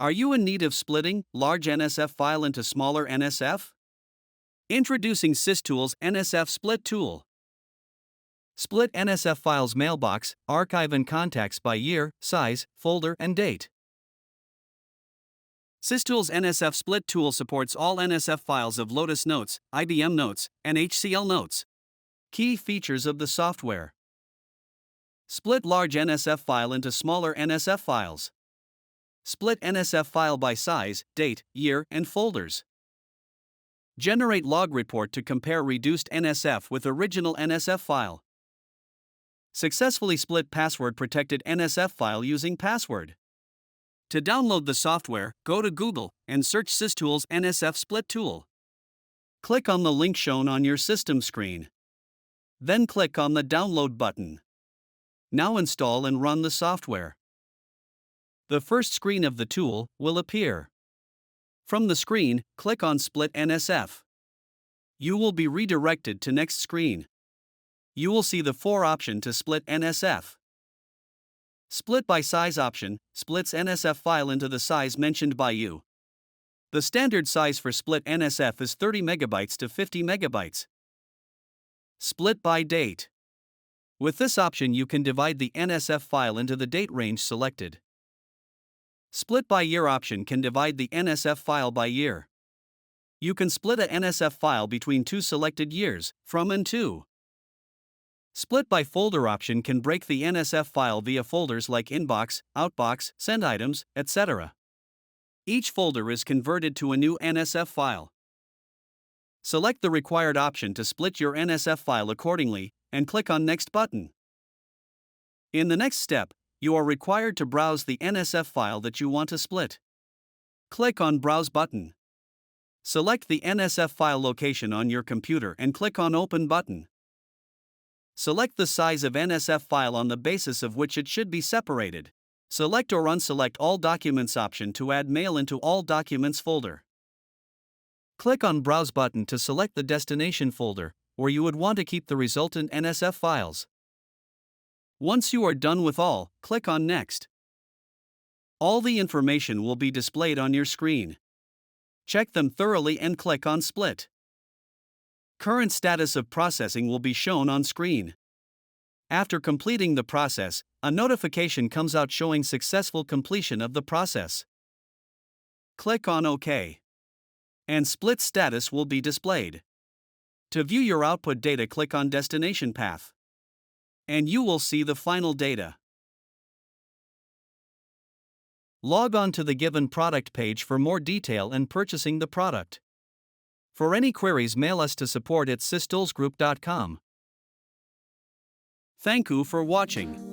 Are you in need of splitting large NSF file into smaller NSF? Introducing SysTools NSF Split Tool. Split NSF files mailbox, archive and contacts by year, size, folder, and date. SysTools NSF Split Tool supports all NSF files of Lotus Notes, IBM Notes, and HCL Notes. Key features of the software. Split large NSF file into smaller NSF files. Split NSF file by size, date, year, and folders. Generate log report to compare reduced NSF with original NSF file. Successfully split password-protected NSF file using password. To download the software, go to Google and search SysTools NSF Split Tool. Click on the link shown on your system screen. Then click on the Download button. Now install and run the software. The first screen of the tool will appear. From the screen, click on Split NSF. You will be redirected to next screen. You will see the 4 option to split NSF. Split by size option splits NSF file into the size mentioned by you. The standard size for split NSF is 30 MB to 50 MB. Split by date. With this option you can divide the NSF file into the date range selected. Split by year option can divide the NSF file by year. You can split a NSF file between 2 selected years, from and to. Split by folder option can break the NSF file via folders like inbox, outbox, send items, etc. Each folder is converted to a new NSF file. Select the required option to split your NSF file accordingly, and click on Next button. In the next step, you are required to browse the NSF file that you want to split. Click on Browse button. Select the NSF file location on your computer and click on Open button. Select the size of NSF file on the basis of which it should be separated. Select or unselect All Documents option to add mail into All Documents folder. Click on Browse button to select the destination folder, where you would want to keep the resultant NSF files. Once you are done with all, click on Next. All the information will be displayed on your screen. Check them thoroughly and click on Split. Current status of processing will be shown on screen. After completing the process, a notification comes out showing successful completion of the process. Click on OK. And split status will be displayed. To view your output data, click on Destination Path. And you will see the final data. Log on to the given product page for more detail and purchasing the product. For any queries, mail us to support@systoolsgroup.com. Thank you for watching.